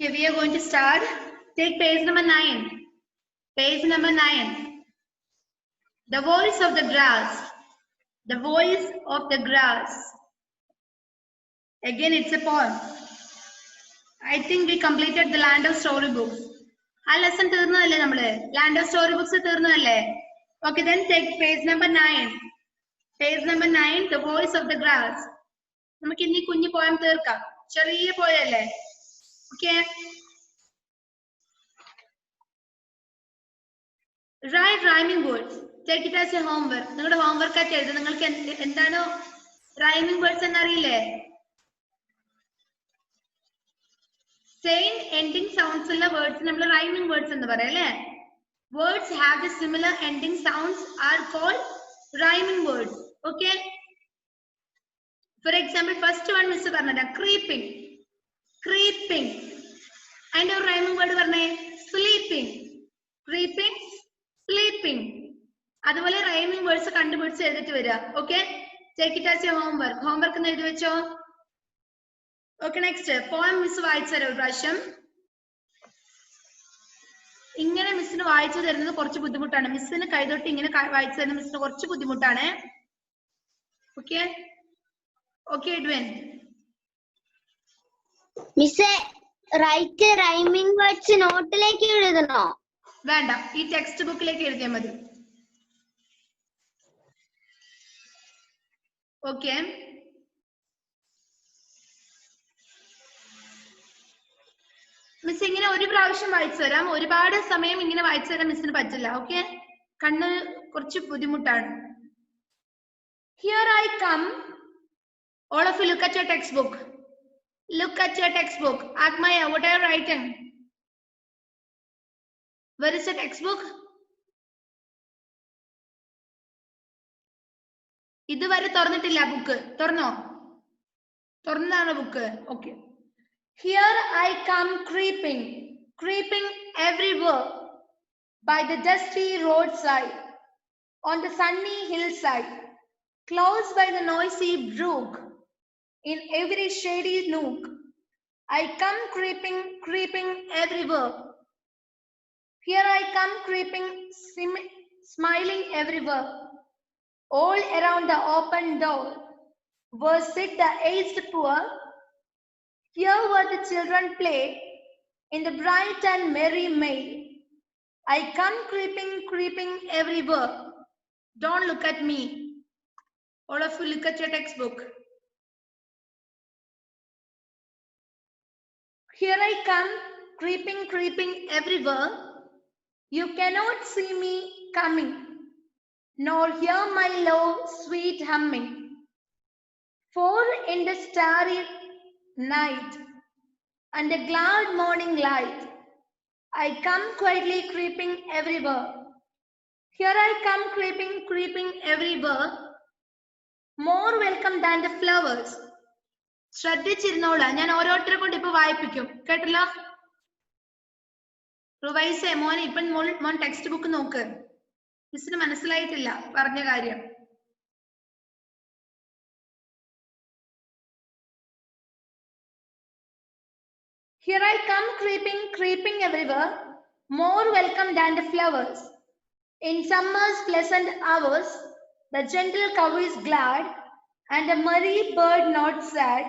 Okay, we are going to start. Take page number 9. Page number 9. The voice of the grass. The voice of the grass. Again, it's a poem. I think we completed the Land of Storybooks. A lesson തീർന്നതല്ലേ നമ്മള്? Land of Storybooks തീർന്നതല്ലേ? Okay, then take page number 9. Page number 9, The Voice of the Grass. നമുക്ക് ഇനി കുഞ്ഞു poem തീർക്കാം. ചെറിയ പോയല്ലേ? Okay. Write rhyming words. Take it as a homework. നിങ്ങളുടെ homework ആയിട്ട് എഴുതുക. നിങ്ങൾക്ക് എന്താണോ rhyming words എന്നറിയില്ലേ? Same ending sounds ഉള്ള words നമ്മൾ rhyming words എന്ന് പറയാം അല്ലേ? Words have the similar ending sounds are called rhyming words. Okay? For example, first one miss പറഞ്ഞതാ creeping. Creeping. അതിന്റെ ഒരു rhyming word പറഞ്ഞേ sleeping. Creeping. Sleeping. അതുപോലെ റൈമിംഗ് വേർഡ്സ് കണ്ടുപിടിച്ച് എഴുതിട്ട് വരിക. Okay, take it as A homework. Homework എഴുതി വെച്ചോ. Okay, next poem miss വായിച്ചു തരാം ഒരു പ്രാവശ്യം. ഇങ്ങനെ മിസ്സിന് വായിച്ചു തരുന്നത് കുറച്ച് ബുദ്ധിമുട്ടാണ്. മിസ്സിന് കൈതൊട്ട് ഇങ്ങനെ വായിച്ചു തരുന്നത് മിസ്സിന് കുറച്ച് ബുദ്ധിമുട്ടാണ്. Okay okay Edwin. മിസ്സേ, റൈറ്റ് റൈമിംഗ് വേർഡ്സ് നോട്ടിലേക്ക് എഴുതണോ? വേണ്ട, ഈ ടെക്സ്റ്റ് ബുക്കിലേക്ക് എഴുതിയാൽ മതി. ഓക്കെ, മിസ് ഇങ്ങനെ ഒരു പ്രാവശ്യം വായിച്ചു തരാം. ഒരുപാട് സമയം ഇങ്ങനെ വായിച്ചു തരാൻ മിസ്സിന് പറ്റില്ല. ഓക്കെ, കണ്ണ് കുറച്ച് ബുദ്ധിമുട്ടാണ്. Here I come. All of you look at your textbook. Look at your textbook. Agmaya, what are you writing? Where is the textbook? ഇതുവരെ തുറന്നിട്ടില്ല ബുക്ക്. തുറന്നോ? തുറന്നതാണ് book. Okay. Here I come creeping, creeping everywhere, by the dusty roadside, on the sunny hillside, close by the noisy brook, in every shady nook. I come creeping, creeping everywhere. Here I come creeping, smiling everywhere. All around the open door, where sit the aged poor. Here where the children play, in the bright and merry May. I come creeping, creeping everywhere. Don't look at me. All of you look at your textbook. Here I come creeping, creeping everywhere. You cannot see me coming, nor hear my low, sweet humming. For in the starry night and the glad morning light, I come quietly creeping everywhere. Here I come creeping, creeping everywhere, more welcome than the flowers. ശ്രദ്ധിച്ചിരുന്നോളാ, ഞാൻ ഓരോരുത്തരെ കൊണ്ട് ഇപ്പൊ വായിപ്പിക്കും. കേട്ടല്ലോ? Revise മോൻ ഇപ്പം മോൻ text book നോക്ക്. മിസ്സിന് മനസ്സിലായിട്ടില്ല പറഞ്ഞ കാര്യം. Here I come creeping, creeping everywhere, more welcome than the flowers. In summer's pleasant hours, the gentle cow is glad, and the merry bird not sad,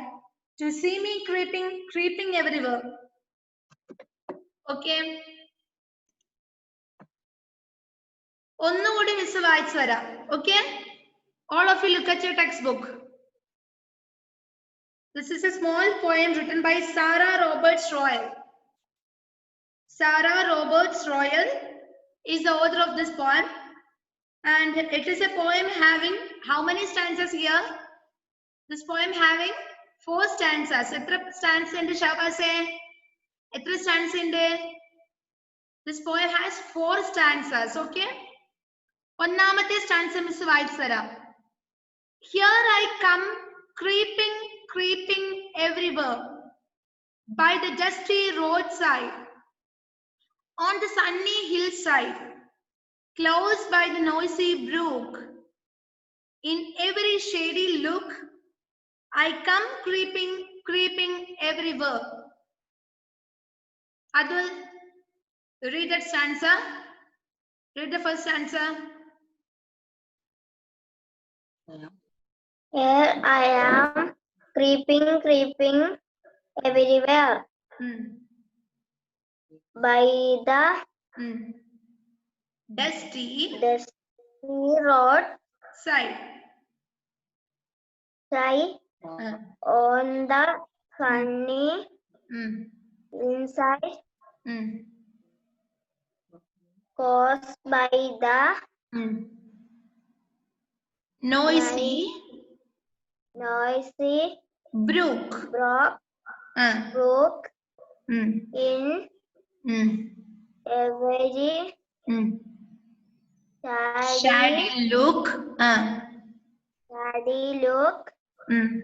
to see me creeping, creeping everywhere. Okay. ഒന്നുകൂടി miss വായിച്ചു വരാം. Okay? All of you look at your textbook. This is a small poem written by Sarah Roberts Royal. Sarah Roberts Royal is the author of this poem, and it is a poem having how many stanzas here? This poem having 4 stanzas. എത്ര stanzas ഉണ്ട് ഷാബാസേ? എത്ര stanzas ഉണ്ട്? This poem has 4 stanzas. Okay? ഒന്നാമത്തെ stanza miss വായിച്ചു തരാം. Here I come creeping, creeping everywhere, by the dusty roadside, on the sunny hillside, close by the noisy brook, in every shady nook, I come creeping, creeping everywhere. Adul, read that stanza. Read the first stanza. Here I am, creeping, creeping everywhere. By the dusty road side. On the sunny inside, caused by the noisy brook in every shady look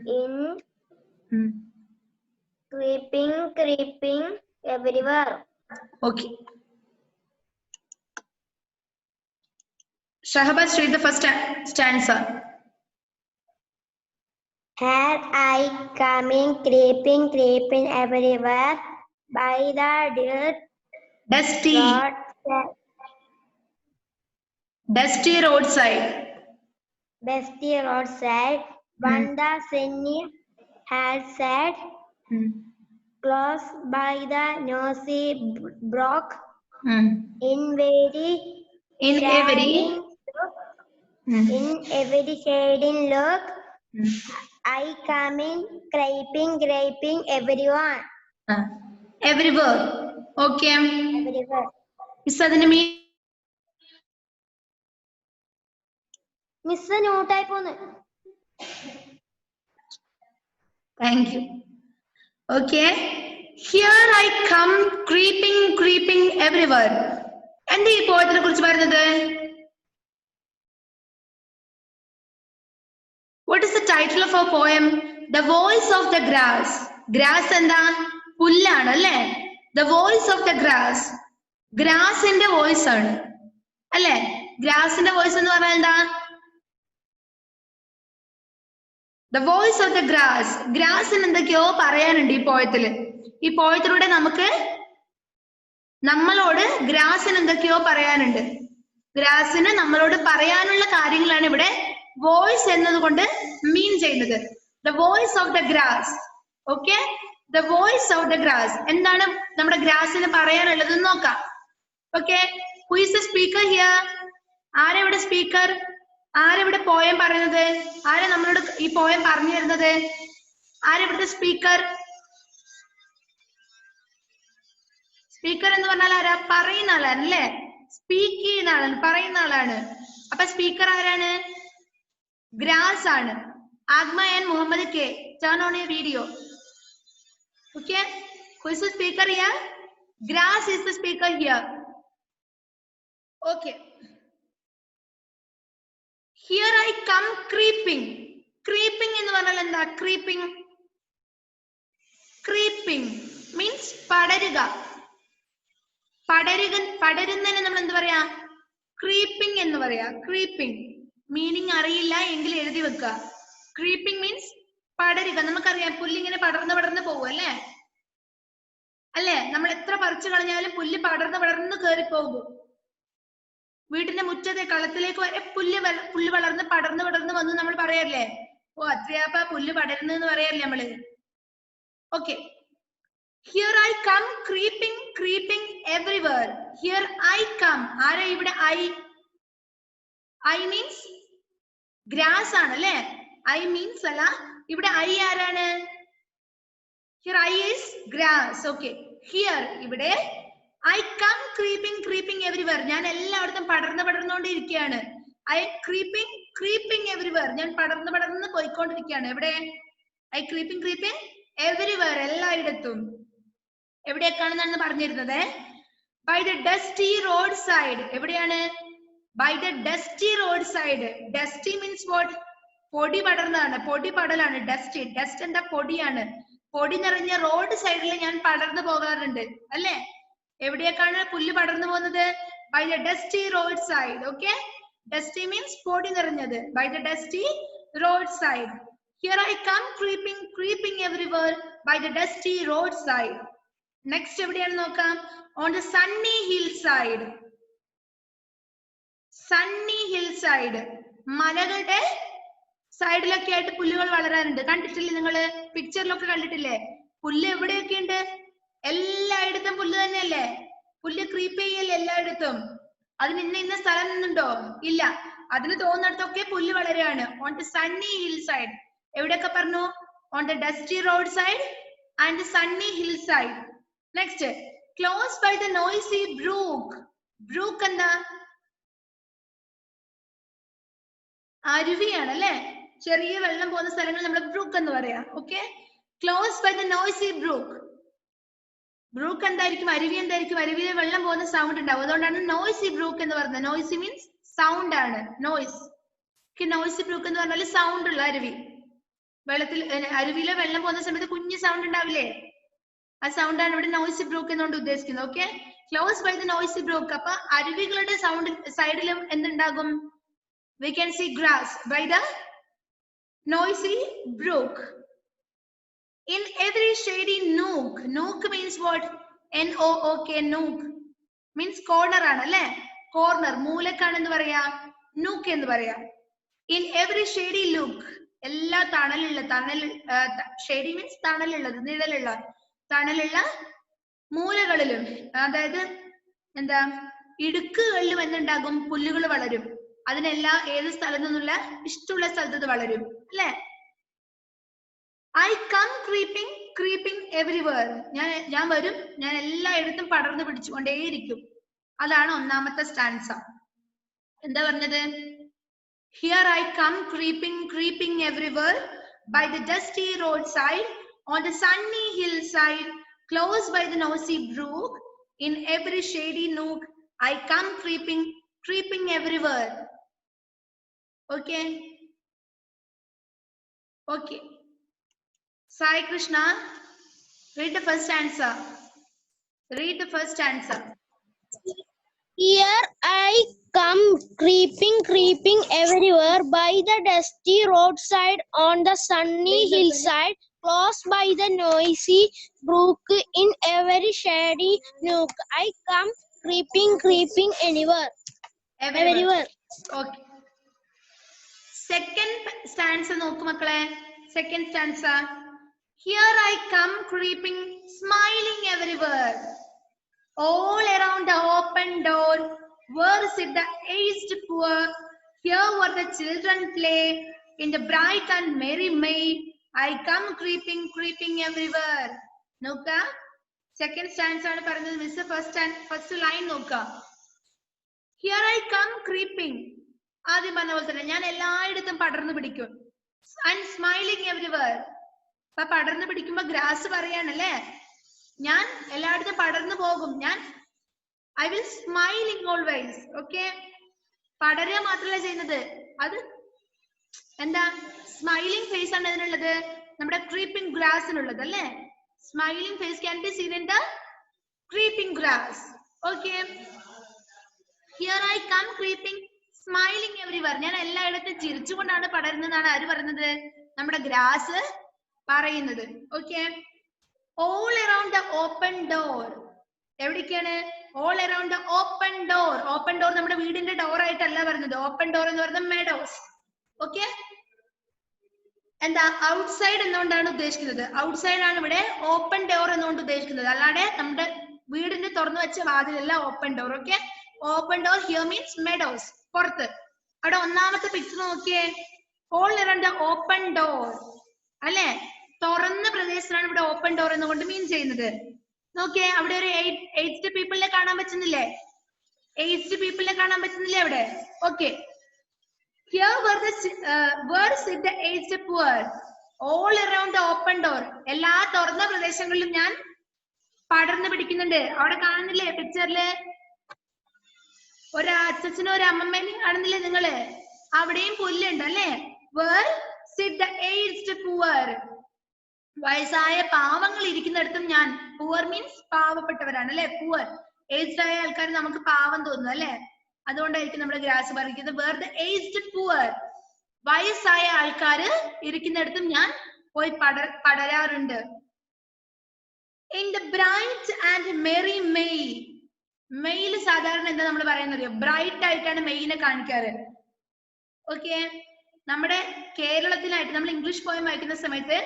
in creeping everywhere. Okay. Shahbaz, read the first stanza. Here I coming, creeping everywhere by the dusty roadside. When the sunny had set, close by the noisy brook, in every shading look, I coming, creeping everyone. Everywhere. Okay. Everywhere. Is that the meaning? Miss no type on it. Thank you. Okay. Here I come, creeping everywhere. And the poet. What is the title of our poem? The Voice of the Grass. Grass and the pullana. The Voice of the Grass. Grass in the voice. Grass in the voice. The voice of the grass. Grass in the kyo parayan in poetile. This poetlude namuke nammalode grass in the kyo parayan. Grass in nammalode parayanulla കാര്യങ്ങളാണ് ഇവിടെ voice എന്നതുകൊണ്ട് mean ചെയ്യുന്നത്. The voice of the grass. Okay? The voice of the grass. എന്താണ് നമ്മുടെ ഗ്രാസിന് പറയാനുള്ളത് നോക്കാം. Okay? Who is the speaker here? ആരാ ഇവിടെ സ്പീക്കർ? ആരാ ഇവിടെ പോയം പറയുന്നത്? ആരാ നമ്മളോട് ഈ പോയം പറഞ്ഞു തരുന്നത്? ആരാ ഇവിടുത്തെ സ്പീക്കർ? സ്പീക്കർ എന്ന് പറഞ്ഞാൽ ആരാ? പറയുന്ന ആളാണ് അല്ലേ? സ്പീക്ക് ചെയ്യുന്ന ആളാണ്, പറയുന്ന ആളാണ്. അപ്പൊ സ്പീക്കർ ആരാണ്? ഗ്രാസ് ആണ്. Agma and Muhammad K. Turn on your video. Okay? Who is the speaker here? Grass is the speaker here. Okay. Here I come creeping. Creeping in Vanalanda. Creeping. Creeping means padariga. Padarunna nammal endu paraya? Creeping ennu paraya. Creeping. Meaning ariyilla engil ezhuthi vekka. Creeping means padariga. Namakkariyam pulli ingane padarnu povu alle? Alle? Nammal etra parichu kalanjalum pulli padarnu keri pogu. വീട്ടിന്റെ മുറ്റത്തെ കളത്തിലേക്ക് വരെ പുല്ല് വളർന്ന് പടർന്ന് വന്ന് നമ്മൾ പറയല്ലേ? ഓ അത്രയാപ്പ പുല്ല് പടരുന്നു എന്ന് പറയല്ലേ നമ്മള്? Okay. Here I come creeping everywhere. Here I come. ആരാ ഇവിടെ I means grass ആണല്ലേ? I means അല്ല, ഇവിടെ I ആരാണ്? Here I is grass. Okay. Here ഇവിടെ I come creeping everywhere. ഞാൻ എല്ലായിടത്തും പടർന്നുകൊണ്ടിരിക്കുകയാണ്. I am creeping everywhere. ഞാൻ പടർന്ന് പോയിക്കൊണ്ടിരിക്കുകയാണ്. എവിടെ? I creeping everywhere. എല്ലായിടത്തും. എവിടേക്കാണെന്നാണ് പറഞ്ഞിരുന്നത്? By the dusty roadside. എവിടെയാണ്? By the dusty roadside. Dusty means what? പൊടി പടർന്നതാണ്. പൊടി പടലാണ് dusty. Dust എന്താ? പൊടിയാണ്. പൊടി നിറഞ്ഞ റോഡ് സൈഡിൽ ഞാൻ പടർന്നു പോകാറുണ്ട് അല്ലേ? എവിടേക്കാണ് പുല്ല് പടർന്നു പോകുന്നത്? By the dusty roadside. Okay? Dusty means പൊടി നിറഞ്ഞത്. By the dusty roadside. Here I come creeping everywhere by the dusty roadside. Next എവിടെയാണ് നോക്കാം. On the sunny hill side. Sunny hill side, മലകളുടെ സൈഡിലൊക്കെ ആയിട്ട് പുല്ലുകൾ വളരാറുണ്ട്. കണ്ടിട്ടില്ലേ നിങ്ങള്? പിക്ചറിലൊക്കെ കണ്ടിട്ടില്ലേ? പുല്ല് എവിടെയൊക്കെ ഉണ്ട്? എല്ലായിടത്തും പുല്ല് തന്നെയല്ലേ? പുല്ല് ക്രീപ്പ് ചെയ്യല്ലേ എല്ലായിടത്തും? അതിന് ഇന്ന സ്ഥലം നിന്നുണ്ടോ? ഇല്ല. അതിന് തോന്നുന്നിടത്തൊക്കെ പുല്ല് വളരുകയാണ്. On the sunny hill side. എവിടെയൊക്കെ പറഞ്ഞു? On the dusty road side and sunny hill side. Next, close by the noisy brook. Brook എന്താ? അരുവിയാണ് അല്ലെ? ചെറിയ വെള്ളം പോകുന്ന സ്ഥലങ്ങൾ നമ്മൾ ബ്രൂക്ക് എന്ന് പറയാം. Okay, close by the noisy brook. Brook എന്തായിരിക്കും? അരുവി എന്തായിരിക്കും? അരുവിയിൽ വെള്ളം പോകുന്ന സൗണ്ട് ഉണ്ടാവും. അതുകൊണ്ടാണ് നോയ്സി ബ്രൂക്ക് എന്ന് പറയുന്നത്. നോയ്സി മീൻസ് സൗണ്ട് ആണ്, നോയ്സ്. നോയ്സി ബ്രൂക്ക് എന്ന് പറഞ്ഞാൽ സൗണ്ട് ഉള്ള അരുവി. വെള്ളത്തിൽ അരുവിയിലെ വെള്ളം പോകുന്ന സമയത്ത് കുഞ്ഞു സൗണ്ട് ഉണ്ടാവില്ലേ? ആ സൗണ്ട് ആണ് ഇവിടെ നോയ്സി ബ്രൂക്ക് എന്നുകൊണ്ട് ഉദ്ദേശിക്കുന്നത്. Okay, close by the noisy brook. അപ്പൊ അരുവികളുടെ സൗണ്ട് സൈഡിലും എന്തുണ്ടാകും? We can see grass by the noisy brook. In every shady nook. Nook means what? N-O-O-K, nook means corner ആണ് അല്ലേ? കോർണർ, മൂലക്കാണെന്ന് പറയാ nook എന്ന് പറയാ. In every shady nook, എല്ലാ തണലുള്ള, shady means തണലുള്ളത്, നിഴലുള്ള, തണലുള്ള മൂലകളിലും, അതായത് എന്താ, ഇടുക്കുകളിലും എന്തുണ്ടാകും? പുല്ലുകൾ വളരും. അതിനെല്ലാം ഏത് സ്ഥലത്തു നിന്നുള്ള ഇഷ്ടമുള്ള സ്ഥലത്ത് വളരും അല്ലെ? I come creeping, creeping everywhere. ഞാൻ വരും, ഞാൻ എല്ലായിടത്തും പടർന്നു പിടിച്ചുകൊണ്ടേയിരിക്കും. അതാണ് ഒന്നാമത്തെ സ്റ്റാൻസ. എന്താ പറഞ്ഞത്? Here I come creeping, creeping everywhere by the dusty road side, on the sunny hill side, close by the noisy brook, in every shady nook, I come creeping, creeping everywhere. Okay, okay. Sai Krishna, read the first answer. Read the first answer. Here I come creeping, creeping everywhere by the dusty roadside, on the sunny hillside, close by the noisy brook, in every shady nook. I come creeping, creeping anywhere. Everywhere. Okay. Second stanza നോക്കൂ മക്കളെ. Second stanza. Here I come creeping, smiling everywhere. All around the open door, where sit the aged poor. Here where the children play, in the bright and merry May. I come creeping, creeping everywhere. നോക്ക, second stanza ആണ് പറയുന്നത്. Miss first line നോക്ക. Here I come creeping. ആദ്യം പറഞ്ഞ പോലെ തന്നെ ഞാൻ എല്ലായിടത്തും പടർന്നു പിടിക്കും. And smiling everywhere. അപ്പൊ പടർന്നു പിടിക്കുമ്പോ ഗ്രാസ് പറയാണല്ലേ, ഞാൻ എല്ലായിടത്തും പടർന്നു പോകും. ഞാൻ I will smiling always. Okay, പടരുക മാത്രമല്ല ചെയ്യുന്നത്, അത് എന്താ, സ്മൈലിംഗ് ഫേസ് ആണ് ഇതിനുള്ളത്, നമ്മുടെ ക്രീപ്പിംഗ് ഗ്രാസിനുള്ളത് അല്ലേ? Smiling face can be seen in the creeping grass. Okay. Here I come creeping, smiling everywhere. ഞാൻ എല്ലായിടത്തും ചിരിച്ചുകൊണ്ടാണ് പടരുന്നതാണ് ആര് പറയുന്നത്? നമ്മുടെ ഗ്രാസ് പറയുന്നത്. Okay, all around the open door. എവിടേക്കാണ്? all around the open door. Open door നമ്മുടെ വീടിന്റെ ഡോർ ആയിട്ടല്ല പറയുന്നത്. ഓപ്പൺ ഡോർ എന്ന് പറയുന്നത് മെഡോസ്. ഓക്കെ, എന്താ, ഔട്ട്സൈഡ് എന്നുകൊണ്ടാണ് ഉദ്ദേശിക്കുന്നത്. ഔട്ട്സൈഡ് ആണ് ഇവിടെ ഓപ്പൺ ഡോർ എന്നുകൊണ്ട് ഉദ്ദേശിക്കുന്നത്, അല്ലാതെ നമ്മുടെ വീടിന്റെ തുറന്നു വെച്ച വാതിലല്ല open door. Okay, open door here means meadows, പുറത്ത്. അവിടെ ഒന്നാമത്തെ പിക്ചർ നോക്കിയേ, all around the open door അല്ലെ? തുറന്ന പ്രദേശത്താണ് ഇവിടെ ഓപ്പൺ ഡോർ എന്നുകൊണ്ട് മീൻ ചെയ്യുന്നത്. നോക്കിയേ, അവിടെ ഒരു ഏജ്ഡ് പീപ്പിളിനെ കാണാൻ പറ്റുന്നില്ലേ? ഏജ്ഡ് പീപ്പിളിനെ കാണാൻ പറ്റുന്നില്ലേ അവിടെ? Okay, here where sit the aged poor. all around the open door. എല്ലാ തുറന്ന പ്രദേശങ്ങളിലും ഞാൻ പടർന്നു പിടിക്കുന്നുണ്ട്. അവിടെ കാണുന്നില്ലേ പിക്ചറില്? ഒരു അച്ഛനും ഒരു അമ്മമ്മേനെയും കാണുന്നില്ലേ നിങ്ങള്? അവിടെയും പുല്ലുണ്ട് അല്ലേ? where sit the aged poor. വയസ്സായ പാവങ്ങൾ ഇരിക്കുന്നിടത്തും ഞാൻ. poor means പാവപ്പെട്ടവരാണ് അല്ലെ? poor, aged ആയ ആൾക്കാർ നമുക്ക് പാവം തോന്നുന്നു അല്ലെ? അതുകൊണ്ടായിരിക്കും നമ്മുടെ ഗ്രാസ് പറയുന്നത് where the aged poor. വയസ്സായ ആൾക്കാര് ഇരിക്കുന്നിടത്തും ഞാൻ പോയി പടരാറുണ്ട്. In the bright and merry May. മെയിൽ സാധാരണ എന്താ നമ്മൾ പറയുന്നത്? ബ്രൈറ്റ് ആയിട്ടാണ് മെയിനെ കാണിക്കാറ്. ഓക്കെ, നമ്മുടെ കേരളത്തിലായിട്ട് നമ്മൾ ഇംഗ്ലീഷ് പോയം വായിക്കുന്ന സമയത്ത്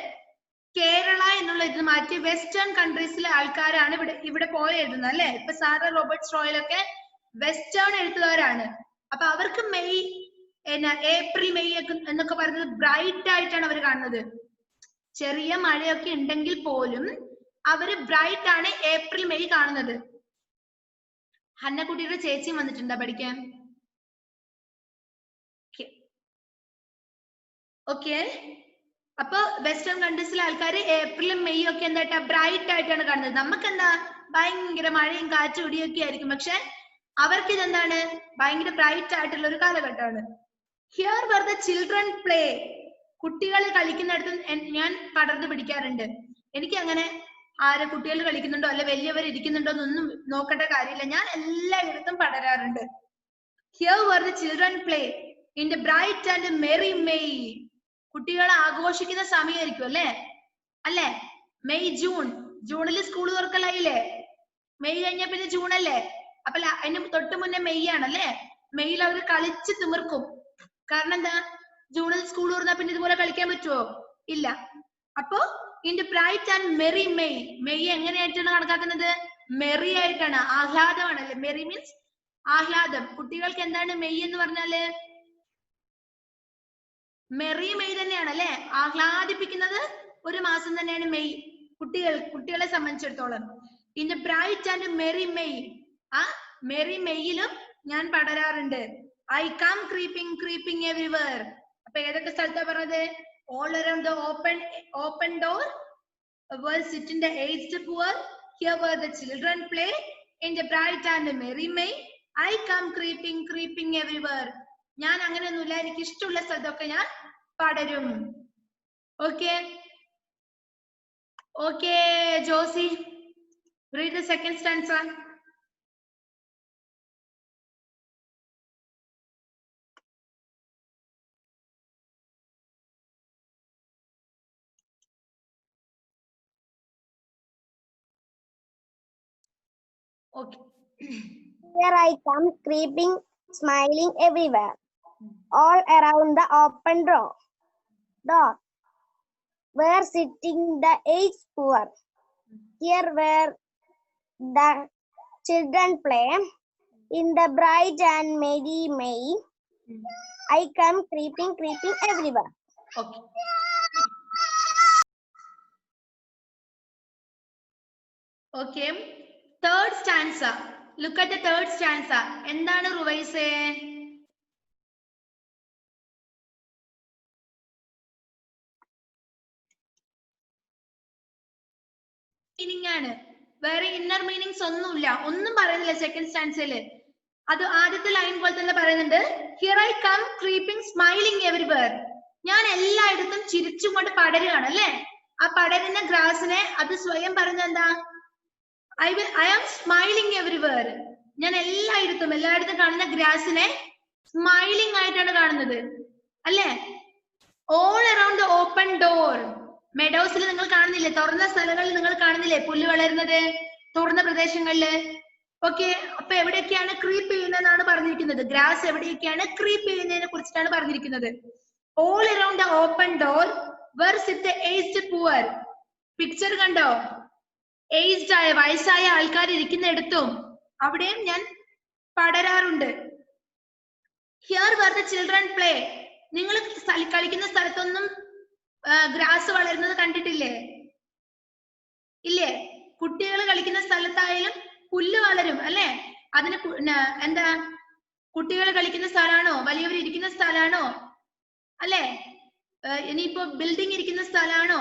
കേരള എന്നുള്ള ഇത് മാറ്റി വെസ്റ്റേൺ കൺട്രീസിലെ ആൾക്കാരാണ് ഇവിടെ പോയ എഴുതുന്നത് അല്ലെ. ഇപ്പൊ സാറ റോബർട്ട്സ് റോയലൊക്കെ വെസ്റ്റേൺ എഴുത്തുകാരാണ്. അപ്പൊ അവർക്ക് മെയ് ഏപ്രിൽ മെയ് ഒക്കെ എന്നൊക്കെ പറയുന്നത് ബ്രൈറ്റ് ആയിട്ടാണ് അവർ കാണുന്നത്. ചെറിയ മഴയൊക്കെ ഉണ്ടെങ്കിൽ പോലും അവര് ബ്രൈറ്റ് ആണ് ഏപ്രിൽ മെയ് കാണുന്നത്. ഹന്നക്കുട്ടിയുടെ ചേച്ചിയും വന്നിട്ടുണ്ടാ പഠിക്കാൻ? ഓക്കെ, അപ്പൊ വെസ്റ്റേൺ കൺട്രീസിലെ ആൾക്കാർ ഏപ്രിലും മെയ് ഒക്കെ എന്താ ബ്രൈറ്റ് ആയിട്ടാണ് കാണുന്നത്. നമുക്ക് എന്താ ഭയങ്കര മഴയും കാറ്റും ഇടിയൊക്കെ ആയിരിക്കും, പക്ഷെ അവർക്ക് ഇതെന്താണ് ഭയങ്കര ബ്രൈറ്റ് ആയിട്ടുള്ള ഒരു കാലഘട്ടമാണ്. Here where the children play. കുട്ടികൾ കളിക്കുന്നിടത്ത് ഞാൻ പടർന്നു പിടിക്കാറുണ്ട്. എനിക്ക് അങ്ങനെ ആരെ കുട്ടികൾ കളിക്കുന്നുണ്ടോ അല്ലെ വലിയവർ ഇരിക്കുന്നുണ്ടോ എന്നൊന്നും നോക്കേണ്ട കാര്യമില്ല, ഞാൻ എല്ലായിടത്തും പടരാറുണ്ട്. Here where the children play in the bright and merry May. കുട്ടികൾ ആഘോഷിക്കുന്ന സമയമായിരിക്കും അല്ലേ? മെയ് ജൂൺ, ജൂണിൽ സ്കൂൾ തുറക്കലായില്ലേ? മെയ് കഴിഞ്ഞ പിന്നെ ജൂൺ അല്ലേ? അപ്പൊ അതിന് തൊട്ട് മുന്നേ മെയ് ആണല്ലേ? മെയ്യിൽ അവർ കളിച്ച് തിമിർക്കും. കാരണം എന്താ? ജൂണിൽ സ്കൂൾ തുറന്നാൽ പിന്നെ ഇതുപോലെ കളിക്കാൻ പറ്റുമോ? ഇല്ല. അപ്പോ in the bright and merry May. May എങ്ങനെയായിട്ടാണ് കണക്കാക്കുന്നത്? മെറി ആയിട്ടാണ്, ആഹ്ലാദമാണ് അല്ലെ? മെറി മീൻസ് ആഹ്ലാദം. കുട്ടികൾക്ക് എന്താണ് മെയ് എന്ന് പറഞ്ഞാല്? മെറി മെയ് തന്നെയാണ് അല്ലെ? ആഹ്ലാദിപ്പിക്കുന്നത് ഒരു മാസം തന്നെയാണ് മെയ് കുട്ടികളെ സംബന്ധിച്ചിടത്തോളം. In the bright and merry May. ആ മെറി മെയ്യിലും ഞാൻ പടരാറുണ്ട്. I come creeping creeping everywhere. അപ്പൊ ഏതൊക്കെ സ്ഥലത്താ പറഞ്ഞത്? all around the open door were sitting the aged poor. Here were the children play in the bright and merry May. I come creeping creeping everywhere. ഞാൻ അങ്ങനെയൊന്നുമില്ല, എനിക്ക് ഇഷ്ടമുള്ള സ്ഥലത്തൊക്കെ ഞാൻ പടരും. Okay okay Josy, read the second stanza. Okay. Here I come creeping, smiling everywhere, all around the open door were sitting the aged poor. Here where the children play in the bright and merry May. I come creeping creeping everywhere. Okay. Okay. Third stanza. Look at the third stanza. എന്താണ് റുവൈസേ? Meaning ആണ്, വേറെ inner meanings ഒന്നുമില്ല, ഒന്നും പറയുന്നില്ല second സ്റ്റാൻസയില്. അത് ആദ്യത്തെ line പോലെ തന്നെ പറയുന്നുണ്ട്. Here I come creeping smiling everywhere. ഞാൻ എല്ലായിടത്തും ചിരിച്ചും കൊണ്ട് പടരുകയാണ് അല്ലെ? ആ പടരുന്ന ഗ്രാസിനെ അത് സ്വയം പറഞ്ഞ എന്താ? I am smiling everywhere. ഞാൻ എല്ലായിടത്തും കാണുന്ന ഗ്രാസിനെ സ്മൈലിംഗ് ആയിട്ടാണ് കാണുന്നത് അല്ലെ? all around the open door. മെഡോസിൽ നിങ്ങൾ കാണുന്നില്ലേ? തുറന്ന സ്ഥലങ്ങളിൽ നിങ്ങൾ കാണുന്നില്ലേ പുല്ല് വളരുന്നത്? തുറന്ന പ്രദേശങ്ങളില്. ഓക്കെ, അപ്പൊ എവിടെയൊക്കെയാണ് ക്രീപ്പ് ചെയ്യുന്നതെന്നാണ് പറഞ്ഞിരിക്കുന്നത്. ഗ്രാസ് എവിടെയൊക്കെയാണ് ക്രീപ്പ് ചെയ്യുന്നതിനെ കുറിച്ചിട്ടാണ് പറഞ്ഞിരിക്കുന്നത്. all around the open door where sit the aged poor. Picture കണ്ടോ? ഏജ്ഡ് ആയ വയസ്സായ ആൾക്കാർ ഇരിക്കുന്നിടത്തും അവിടെയും ഞാൻ പടരാറുണ്ട്. Here were the children play. നിങ്ങൾ കളിക്കുന്ന സ്ഥലത്തൊന്നും ഗ്രാസ് വളരുന്നത് കണ്ടിട്ടില്ലേ? ഇല്ലേ? കുട്ടികൾ കളിക്കുന്ന സ്ഥലത്തായാലും പുല്ല് വളരും അല്ലെ? അതിന് എന്താ? കുട്ടികൾ കളിക്കുന്ന സ്ഥലമാണോ വലിയവർ ഇരിക്കുന്ന സ്ഥലമാണോ അല്ലെ? ഇനിയിപ്പോ ബിൽഡിംഗ് ഇരിക്കുന്ന സ്ഥലമാണോ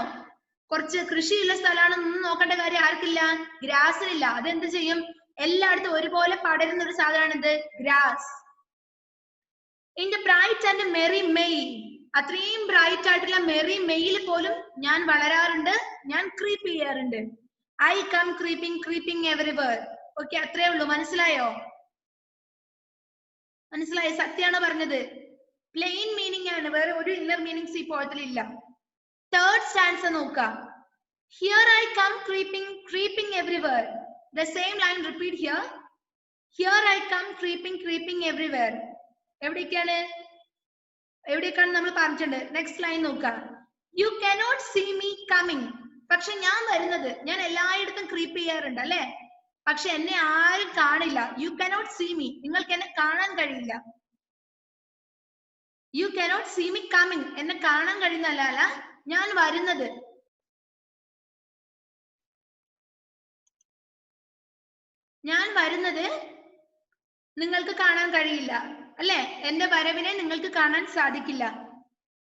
കുറച്ച് കൃഷിയുള്ള സ്ഥലമാണെന്നൊന്നും നോക്കേണ്ട കാര്യം ആർക്കില്ല? ഗ്രാസിനില്ല. അതെന്ത് ചെയ്യും? എല്ലായിടത്തും ഒരുപോലെ പടരുന്ന ഒരു സാധനമാണിത്, grass. In the bright and merry May. അത്രയും ബ്രൈറ്റ് ആയിട്ടുള്ള മെറി മെയ്യിൽ പോലും ഞാൻ വളരാറുണ്ട്, ഞാൻ ക്രീപ്പ് ചെയ്യാറുണ്ട്. I come creeping creeping everywhere. Okay, അത്രേ ഉള്ളൂ. മനസ്സിലായോ? മനസ്സിലായോ? സത്യാണോ പറഞ്ഞത്? പ്ലെയിൻ മീനിങ് ആണ്, വേറെ ഒരു ഇന്നർ മീനിങ്സ് ഈ പോയത്തിൽ ഇല്ല. തേർഡ് സ്റ്റാൻസ നോക്കാം. Here I come creeping, creeping everywhere. The same line repeat here. Here I come creeping, creeping everywhere. എവിടേക്കാണ് നമ്മൾ പറഞ്ഞിട്ടുണ്ട്. നെക്സ്റ്റ് ലൈൻ നോക്കുക. You cannot see me coming. പക്ഷെ ഞാൻ വരുന്നത്, ഞാൻ എല്ലായിടത്തും ക്രീപ്പ് ചെയ്യാറുണ്ട് അല്ലെ, പക്ഷെ എന്നെ ആരും കാണില്ല. You cannot see me. നിങ്ങൾക്ക് എന്നെ കാണാൻ കഴിയില്ല. You cannot see me coming. എന്നെ കാണാൻ കഴിയുന്നല്ല, ഞാൻ വരുന്നത്. ഞാൻ വരുന്നത് നിങ്ങൾക്ക് കാണാൻ കഴിയില്ല അല്ലെ, എന്റെ വരവിനെ നിങ്ങൾക്ക് കാണാൻ സാധിക്കില്ല.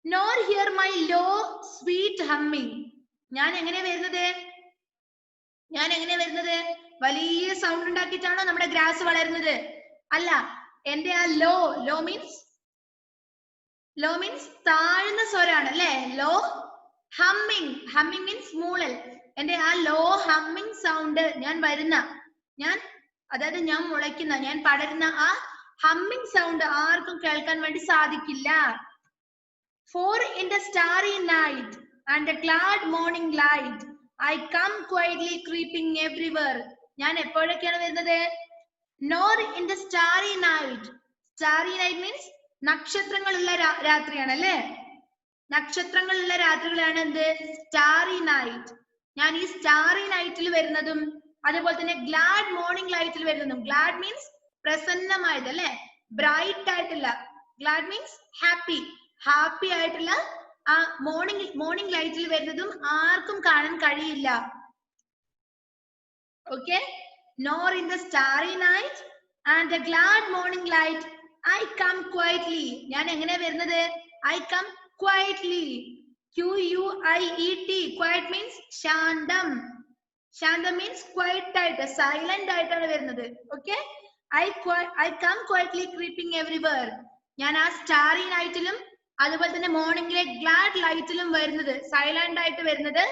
Nor hear my low sweet humming. ഞാൻ എങ്ങനെ വരുന്നത്, വലിയ സൗണ്ട് ഉണ്ടാക്കിയിട്ടാണോ നമ്മുടെ ഗ്രാസ് വളരുന്നത്? അല്ല, എന്റെ ആ ലോ മീൻസ് താഴ്ന്ന സ്വരാണ് അല്ലെ. ലോ ഹമ്മിങ് മീൻസ് മൂളൽ. എന്റെ ആ ലോ ഹമ്മിങ് സൗണ്ട്, അതായത് ഞാൻ മുളയ്ക്കുന്ന, ഞാൻ പടരുന്ന ആ ഹമ്മിങ് സൗണ്ട് ആർക്കും കേൾക്കാൻ വേണ്ടി സാധിക്കില്ല. For in the starry night and the glad morning light I come quietly creeping everywhere. ഞാൻ എപ്പോഴൊക്കെയാണ് വരുന്നത്? Nor in the starry night. Starry night means നക്ഷത്രങ്ങളുള്ള രാത്രിയാണ് അല്ലെ. നക്ഷത്രങ്ങളുള്ള രാത്രികളാണ് എന്ത്? Starry night. ഞാൻ ഈ സ്റ്റാറി നൈറ്റിൽ വരുന്നതും അതുപോലെ തന്നെ ഗ്ലാഡ് മോർണിംഗ് ലൈറ്റിൽ വരുന്നതും. ഗ്ലാഡ് മീൻസ് പ്രസന്നമായത് അല്ലെ, ബ്രൈറ്റ് ആയിട്ടുള്ള. ഗ്ലാഡ് മീൻസ് ഹാപ്പി ആയിട്ടുള്ള ആ മോർണിംഗ് ലൈറ്റിൽ വരുന്നതും ആർക്കും കാണാൻ കഴിയില്ല. Okay. Nor in the starry night and the glad morning light I come quietly. ഞാൻ എങ്ങനെ വരുന്നത്? I come quietly. QUIET. Quiet means ശാന്തം. ശാന്തം means quiet ആയിട്ട്, സൈലന്റ് ആയിട്ടാണ് വരുന്നത്. Okay. I come quietly creeping everywhere. ഞാൻ ആ സ്റ്റാറി നൈറ്റിലും അതുപോലെ തന്നെ മോർണിംഗിലെ ഗ്ലാഡ് ലൈറ്റിലും വരുന്നത്, സൈലന്റ് ആയിട്ട് വരുന്നത്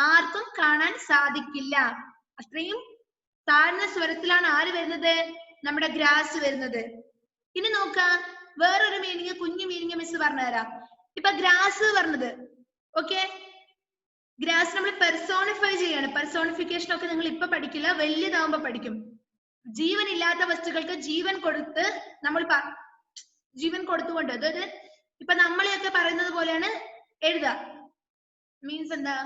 ആർക്കും കാണാൻ സാധിക്കില്ല. അത്രയും താഴ്ന്ന സ്വരത്തിലാണ് ആര് വരുന്നത്? നമ്മുടെ ഗ്രാസ് വരുന്നത്. ഇനി നോക്കാം വേറൊരു മീനിങ്, കുഞ്ഞു മീനിങ് മിസ് പറഞ്ഞുതരാം. ഇപ്പൊ ഗ്രാസ് പറഞ്ഞത്, ഓക്കെ, ഗ്രാസ് നമ്മൾ പെർസോണിഫൈ ചെയ്യാണ്. പെർസോണിഫിക്കേഷൻ ഒക്കെ നിങ്ങൾ ഇപ്പൊ പഠിക്കില്ല, വലിയതാവുമ്പോ പഠിക്കും. ജീവനില്ലാത്ത വസ്തുക്കൾക്ക് ജീവൻ കൊടുത്ത് നമ്മൾ ജീവൻ കൊടുത്തുകൊണ്ട്, അതായത് ഇപ്പൊ നമ്മളെയൊക്കെ പറയുന്നത് പോലെയാണ് എഴുതുക. മീൻസ് എന്താ?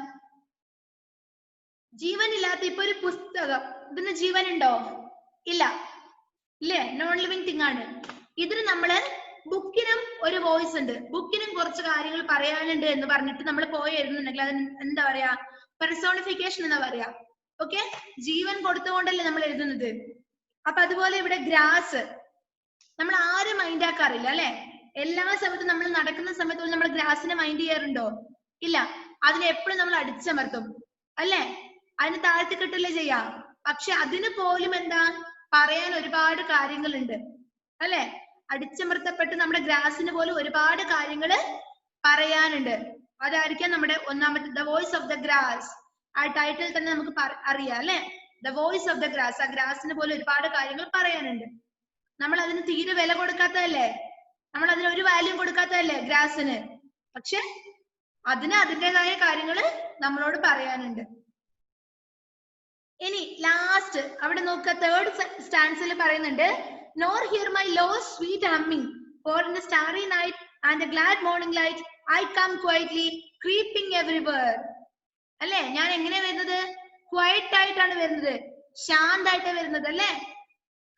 ജീവനില്ലാത്ത ഇപ്പൊ ഒരു പുസ്തകം, ഇതിന് ജീവൻ ഉണ്ടോ? ഇല്ലേ, നോൺ ലിവിങ് തിങ് ആണ്. ഇതിന് നമ്മള് ബുക്കിനും ഒരു വോയിസ് ഉണ്ട്, ബുക്കിനും കുറച്ച് കാര്യങ്ങൾ പറയാനുണ്ട് എന്ന് പറഞ്ഞിട്ട് നമ്മൾ പോയി എഴുതുന്നുണ്ടെങ്കിൽ അത് എന്താ പറയാ? പെർസോണിഫിക്കേഷൻ എന്നാ പറയാ. ഓക്കെ. ജീവൻ കൊടുത്തുകൊണ്ടല്ലേ നമ്മൾ എഴുതുന്നത്. അപ്പൊ അതുപോലെ ഇവിടെ ഗ്രാസ് നമ്മൾ ആരും മൈൻഡ് ആക്കാറില്ല അല്ലെ. എല്ലാ സമയത്തും നമ്മൾ നടക്കുന്ന സമയത്ത് നമ്മൾ ഗ്രാസിനെ മൈൻഡ് ചെയ്യാറുണ്ടോ? ഇല്ല. അതിനെ എപ്പോഴും നമ്മൾ അടിച്ചമർത്തും അല്ലെ, അതിന് താഴ്ത്തിക്കെട്ടല്ലേ ചെയ്യാ. പക്ഷെ അതിന് പോലും എന്താ പറയാൻ ഒരുപാട് കാര്യങ്ങളുണ്ട് അല്ലെ. അടിച്ചമർത്തപ്പെട്ട് നമ്മുടെ ഗ്രാസിന് പോലും ഒരുപാട് കാര്യങ്ങള് പറയാനുണ്ട്. അതായിരിക്കാം നമ്മുടെ ഒന്നാമത്തെ the voice of the grass. ആ ടൈറ്റിൽ തന്നെ നമുക്ക് അറിയാം അല്ലെ, the voice of the grass. ആ ഗ്രാസിന് പോലും ഒരുപാട് കാര്യങ്ങൾ പറയാനുണ്ട്. നമ്മൾ അതിന് തീരെ വില കൊടുക്കാത്തതല്ലേ, നമ്മൾ അതിന് ഒരു വാല്യൂ കൊടുക്കാത്തതല്ലേ ഗ്രാസിന്. പക്ഷെ അതിന് അതിൻ്റെതായ കാര്യങ്ങള് നമ്മളോട് പറയാനുണ്ട്. ഇനി ലാസ്റ്റ് അവിടെ നോക്കുക, തേർഡ് സ്റ്റാൻസിൽ പറയുന്നുണ്ട്, nor hear my low sweet humming, for in the starry night and the glad morning light I come quietly creeping everywhere. അല്ലെ, ഞാൻ എങ്ങനെ വരുന്നത്? ക്വയറ്റ് ആയിട്ടാണ് വരുന്നത്, ശാന്തായിട്ട് വരുന്നത് അല്ലെ.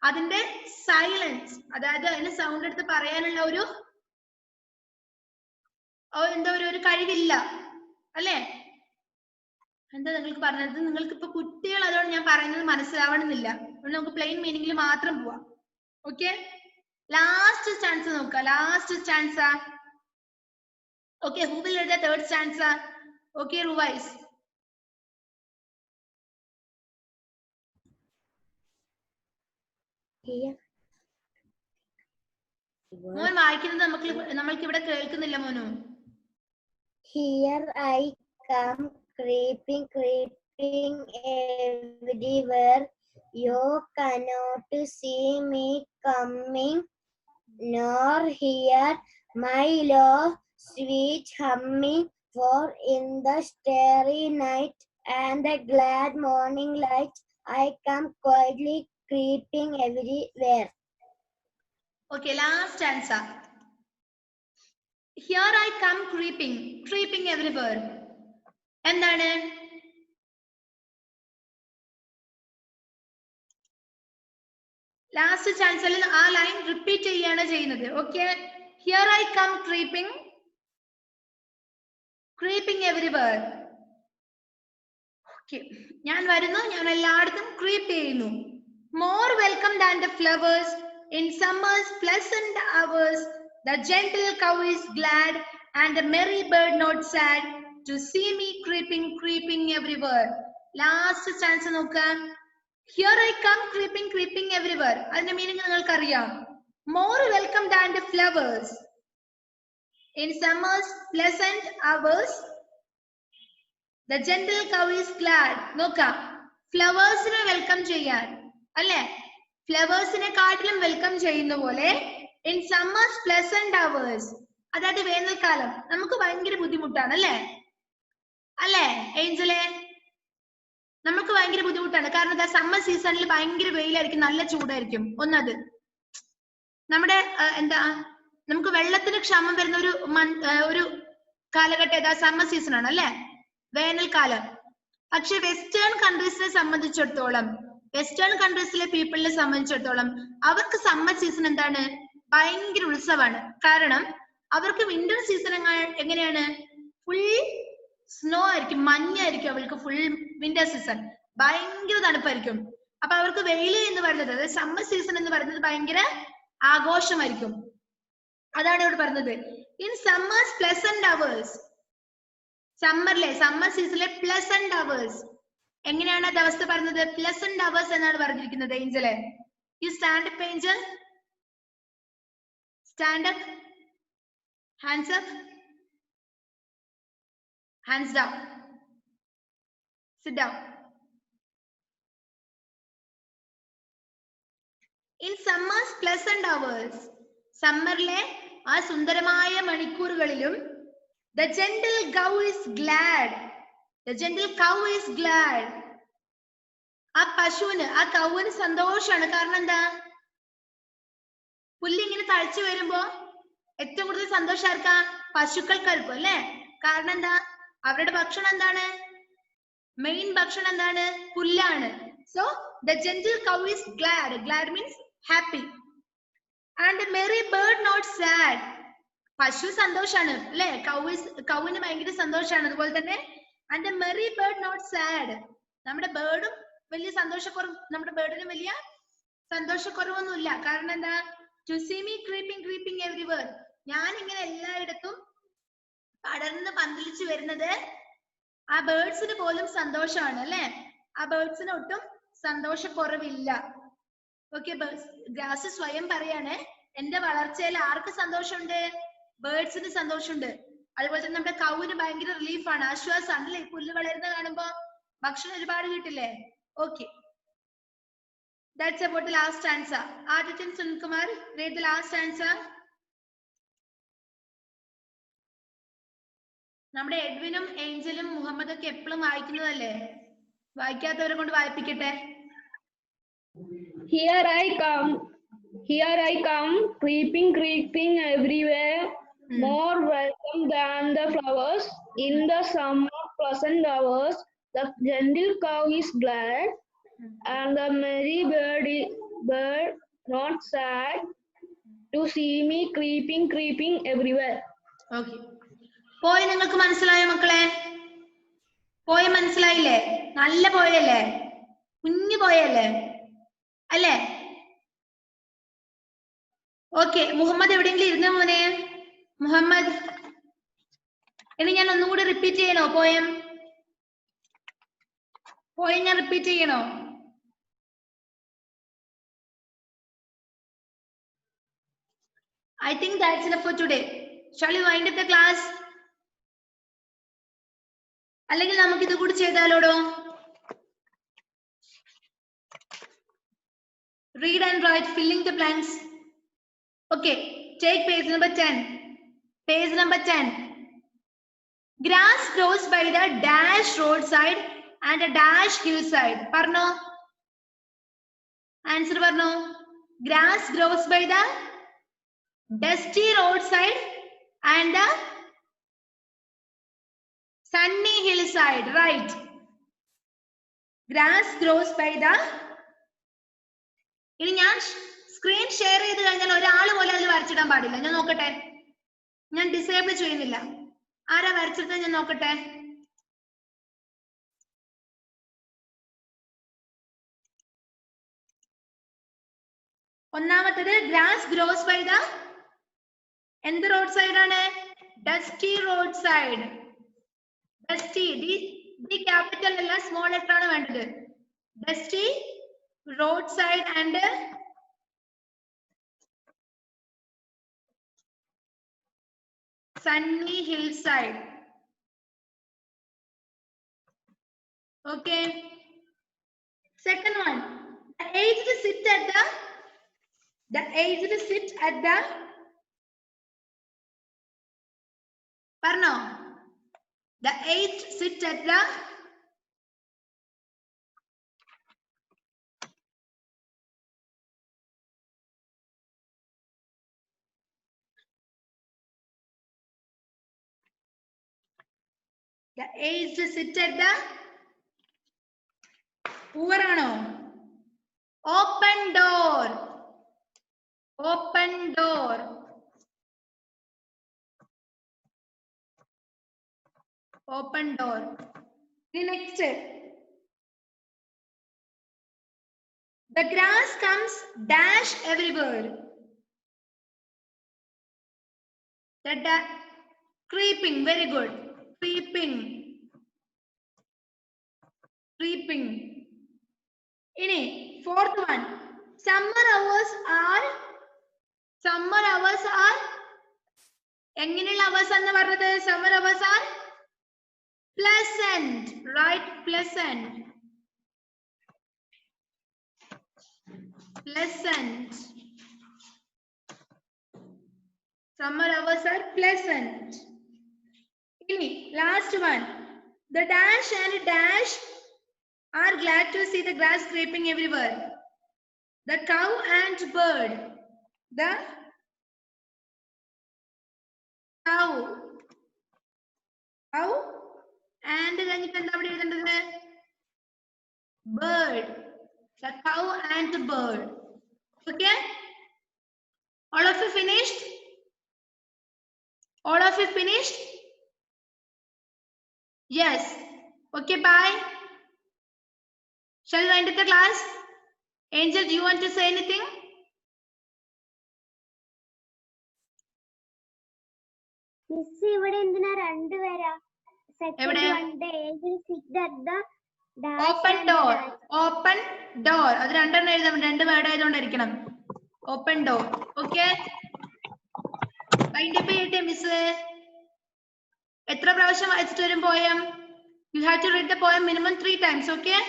അതിന്റെ സൈലൻസ്, അതായത് അതിന് സൗണ്ട് എടുത്ത് പറയാനുള്ള എന്താ ഒരു കഴിവില്ല അല്ലെ. എന്താ നിങ്ങൾക്ക് പറഞ്ഞത്? നിങ്ങൾക്ക് ഇപ്പൊ കുട്ടികൾ, അതുകൊണ്ട് ഞാൻ പറയുന്നത് മനസ്സിലാവണമെന്നില്ല, അതുകൊണ്ട് നമുക്ക് പ്ലെയിൻ മീനിങ്ങിൽ മാത്രം പോവാം. ഓക്കെ. ലാസ്റ്റ് സ്റ്റാൻസ നോക്കാം. Last stanza. Okay, who will read the third stanza? Okay, Ruvais. മോൻ വായിക്കുന്നത് നമ്മൾക്ക് ഇവിടെ കേൾക്കുന്നില്ല മോനു. Here I come creeping everywhere. You cannot see me coming, nor hear my low sweet humming, for in the starry night and the glad morning light, I come quietly creeping everywhere. Okay, last answer. Here I come creeping, creeping everywhere. എന്താണ്? Last ചാൻസിൽ ആ line repeat ചെയ്യാണ് ചെയ്യുന്നത്. Okay, here I come creeping, creeping everywhere. Okay, ഞാൻ വരുന്നു, ഞാൻ എല്ലായിടത്തും creep ചെയ്യുന്നു. More welcome than the flowers in summer's pleasant hours, the gentle cow is glad and the merry bird not sad to see me creeping, creeping everywhere. Last chance നോക്കാം. Here I come creeping, creeping everywhere. അതിന്റെ meaning നിങ്ങൾക്ക് അറിയാം. More welcome than the flowers in summer's pleasant hours, the gentle cow is glad. നോക്കാം, ഫ്ലവേഴ്സിനെ welcome ചെയ്യാൻ അല്ലെ, ഫ്ലവേഴ്സിനെ കാട്ടിലും welcome ചെയ്യുന്ന പോലെ in summer's pleasant hours, അതായത് വേനൽക്കാലം നമുക്ക് ഭയങ്കര ബുദ്ധിമുട്ടാണ് അല്ലെ, അല്ലെ ഏഞ്ചലെ, നമുക്ക് ഭയങ്കര ബുദ്ധിമുട്ടാണ്. കാരണം സമ്മർ സീസണിൽ ഭയങ്കര വെയിലായിരിക്കും, നല്ല ചൂടായിരിക്കും. ഒന്നത് നമ്മുടെ എന്താ, നമുക്ക് വെള്ളത്തിന് ക്ഷാമം വരുന്ന ഒരു കാലഘട്ടം ഏതാ, സമ്മർ സീസൺ ആണ് അല്ലെ, വേനൽക്കാലം. പക്ഷെ വെസ്റ്റേൺ കൺട്രീസിനെ സംബന്ധിച്ചിടത്തോളം, വെസ്റ്റേൺ കൺട്രീസിലെ പീപ്പിളിനെ സംബന്ധിച്ചിടത്തോളം അവർക്ക് സമ്മർ സീസൺ എന്താണ്, ഭയങ്കര ഉത്സവമാണ്. കാരണം അവർക്ക് വിന്റർ സീസൺ എങ്ങനെയാണ്, ഫുൾ സ്നോ ആയിരിക്കും, മഞ്ഞായിരിക്കും അവർക്ക് ഫുൾ വിന്റർ സീസൺ, ഭയങ്കര തണുപ്പായിരിക്കും. അപ്പൊ അവർക്ക് വെയില് എന്ന് പറയുന്നത്, അതായത് സമ്മർ സീസൺ എന്ന് പറയുന്നത് ഭയങ്കര ആഘോഷമായിരിക്കും. അതാണ് ഇവിടെ പറഞ്ഞത്. ഇൻ സമ്മേഴ്സ് പ്ലസന്റ് അവേഴ്സ്, സമ്മറിലെ സമ്മർ സീസണിലെ പ്ലസന്റ് അവേഴ്സ്, എങ്ങനെയാണ് അത് അവസ്ഥ പറഞ്ഞത്, പ്ലസന്റ് അവേഴ്സ് എന്നാണ് പറഞ്ഞിരിക്കുന്നത്. ഏഞ്ചലെ, you stand up angel, stand up, hands up, hands down, sit down. In summer's pleasant hours, സമ്മറിലെ ആ സുന്ദരമായ മണിക്കൂറുകളിലും the gentle cow is glad, the gentle cow is glad, ആ പശുവിന്, ആ കൗവിന് സന്തോഷാണ്. കാരണം എന്താ, പുല്ല് ഇങ്ങനെ തഴച്ചു വരുമ്പോ ഏറ്റവും കൂടുതൽ സന്തോഷം ആർക്കാ, പശുക്കൾക്കായിരിക്കും അല്ലെ. കാരണം എന്താ, അവരുടെ ഭക്ഷണം എന്താണ്, മെയിൻ ഭക്ഷണം എന്താണ്, പുല്ലാണ്. So the gentle cow is glad, glad means happy. And the merry bird not sad, പശു സന്തോഷാണ് അല്ലെ, കൗവിന് ഭയങ്കര സന്തോഷാണ്. അതുപോലെ തന്നെ and the merry bird not sad, നമ്മുടെ ബേർഡും വലിയ സന്തോഷക്കുറവ്, നമ്മുടെ ബേർഡിനും വലിയ സന്തോഷക്കുറവൊന്നുമില്ല. കാരണം എന്താ, to see me creeping, creeping everywhere, ഞാൻ ഇങ്ങനെ എല്ലായിടത്തും പടർന്ന് പന്തലിച്ചു വരുന്നത് ആ ബേർഡ്സിന് പോലും സന്തോഷമാണ് അല്ലെ, ആ ബേർഡ്സിന് ഒട്ടും സന്തോഷക്കുറവില്ല. ഓക്കെ, ഗ്രാസ് സ്വയം പറയാണ്, എന്റെ വളർച്ചയിൽ ആർക്ക് സന്തോഷമുണ്ട്, ബേർഡ്സിന് സന്തോഷമുണ്ട്. അതുപോലെ തന്നെ നമ്മുടെ കൗവിന് ഭയങ്കര റിലീഫാണ്, ആശ്വാസമാണ് അല്ലെ, പുല്ല് വളരുന്ന കാണുമ്പോ ഭക്ഷണം ഒരുപാട് കിട്ടില്ലേ. Okay, that's about the last answer. Adityan Sunkumar, read the last answer. നമ്മുടെ എഡ്വിനും ഏഞ്ചലും മുഹമ്മദ് ഒക്കെ എപ്പോഴും വായിക്കുന്നതല്ലേ, വായിക്കാത്തവരെ കൊണ്ട് വായിപ്പിക്കട്ടെ. Here I come, creeping, creeping everywhere, more welcome than the flowers in the summer pleasant hours, the gentle cow is glad, and the merry bird not sad to see me creeping, creeping everywhere. Okay. പോയി നിങ്ങൾക്ക് മനസ്സിലായോ മക്കളെ, പോയി മനസ്സിലായില്ലേ, നല്ല പോയല്ലേ, കുഞ്ഞു പോയല്ലേ അല്ലേ. ഓക്കെ, മുഹമ്മദ് എവിടെയെങ്കിലും ഇരുന്ന മോനെ, മുഹമ്മദ്, ഇനി ഞാൻ ഒന്നും കൂടി റിപ്പീറ്റ് ചെയ്യണോ പോയം, ഞാൻ റിപ്പീറ്റ് ചെയ്യണോ? I think that's enough for today. Shall we wind up the class? അല്ലെങ്കിൽ നമുക്ക് ഇത് കൂടി ചെയ്താലോടോ? Read and write, filling the blanks. Okay, take page number 10. Page number 10. Grass grows by the dash roadside and a dash hillside. Parno. Answer parno. Grass grows by the dusty roadside and the sunny hillside. Right. Grass grows by the. ഇനി ഞാൻ screen share ചെയ്ത് കഴിഞ്ഞാൽ ഒരാൾ പോലും അതിൽ വരച്ചിടാൻ പാടില്ല. ഞാൻ നോക്കട്ടെ. ഞാൻ ഡിസേബിൾ ചെയ്യുന്നില്ല. ആരാ വരച്ചിട്ട് ഞാൻ നോക്കട്ടെ. ഒന്നാമത്തേത് ഗ്രാസ് ഗ്രോസ് ബൈ ദ എന്ത് റോഡ് സൈഡ് ആണ്? Dusty road side. Dusty D capital അല്ല, സ്മോൾ ലെറ്റർ ആണ് വേണ്ടത്. Dusty road side and sunny hillside. Okay. Second one, the aged sit at the Parno. The aged sit at the aged sit at the Uvarano. Open door. Open door. Open door. The next. The grass comes dash everywhere. The creeping. Very good. Creeping. Creeping. Ini fourth one. Summer hours are എങ്ങനെയുള്ള hours എന്ന് പറഞ്ഞത്? Summer hours are pleasant. Right? Pleasant. Pleasant. Summer hours are pleasant. Ini last one. The dash and dash are glad to see the grass creeping everywhere. The cow and bird. The cow and bird. The cow and bird. Okay? All of you finished? All of you finished? Yes. Okay, bye. Shall we end the class? Angel, do you want to say anything? Miss, ഇവിടെ എന്തിനാ രണ്ടുപേരാ? Second one, the angel sit at the dash. Open door. Open door. അത് രണ്ടെണ്ണം എഴുതാം. രണ്ട് word ആയതുകൊണ്ടായിരിക്കണം. Open door. Okay? Wind up ചെയ്യട്ടെ miss. എത്ര പ്രാവശ്യം വായിച്ചിട്ട് വരും poem? You have to read the poem minimum 3 times. Okay?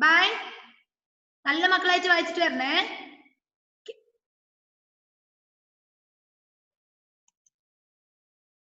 Bye. നല്ല മക്കളായിട്ട് വായിച്ചിട്ട് വരണേ.